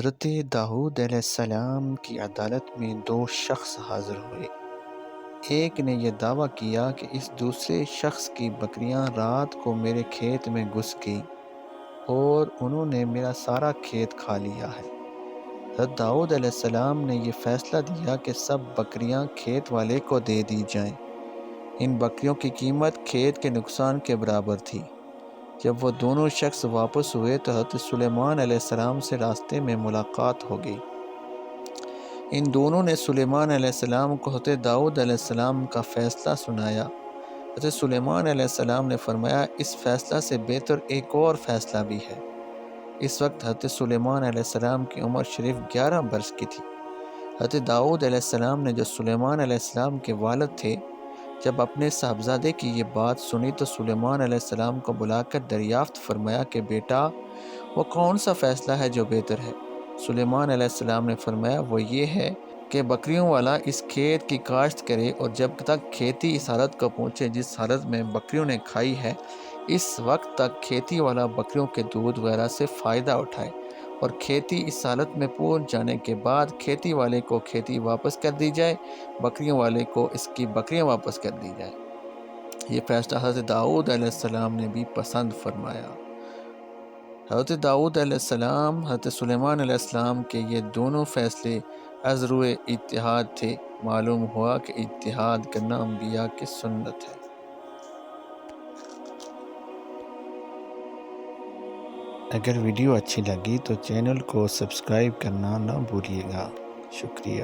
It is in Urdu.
حضرت داؤد علیہ السلام کی عدالت میں دو شخص حاضر ہوئے۔ ایک نے یہ دعویٰ کیا کہ اس دوسرے شخص کی بکریاں رات کو میرے کھیت میں گھس گئیں اور انہوں نے میرا سارا کھیت کھا لیا ہے۔ حضرت داؤد علیہ السلام نے یہ فیصلہ دیا کہ سب بکریاں کھیت والے کو دے دی جائیں۔ ان بکریوں کی قیمت کھیت کے نقصان کے برابر تھی۔ جب وہ دونوں شخص واپس ہوئے تو حضرت سلیمان علیہ السلام سے راستے میں ملاقات ہو گئی۔ ان دونوں نے سلیمان علیہ السلام کو حضرت داؤد علیہ السلام کا فیصلہ سنایا۔ حضرت سلیمان علیہ السلام نے فرمایا، اس فیصلہ سے بہتر ایک اور فیصلہ بھی ہے۔ اس وقت حضرت سلیمان علیہ السلام کی عمر شریف 11 برس کی تھی۔ حضرت داؤد علیہ السلام نے جو سلیمان علیہ السلام کے والد تھے، جب اپنے صاحبزادے کی یہ بات سنی تو سلیمان علیہ السلام کو بلا کر دریافت فرمایا کہ بیٹا، وہ کون سا فیصلہ ہے جو بہتر ہے؟ سلیمان علیہ السلام نے فرمایا، وہ یہ ہے کہ بکریوں والا اس کھیت کی کاشت کرے اور جب تک کھیتی اس حالت کو پہنچے جس حالت میں بکریوں نے کھائی ہے، اس وقت تک کھیتی والا بکریوں کے دودھ وغیرہ سے فائدہ اٹھائے، اور کھیتی اس حالت میں پہنچ جانے کے بعد کھیتی والے کو کھیتی واپس کر دی جائے، بکریوں والے کو اس کی بکریاں واپس کر دی جائے۔ یہ فیصلہ حضرت داؤد علیہ السلام نے بھی پسند فرمایا۔ حضرت داؤد علیہ السلام، حضرت سلیمان علیہ السلام کے یہ دونوں فیصلے از روئے اتحاد تھے۔ معلوم ہوا کہ اتحاد کرنا انبیاء کی سنت ہے۔ اگر ویڈیو اچھی لگی تو چینل کو سبسکرائب کرنا نہ بھولیے گا۔ شکریہ۔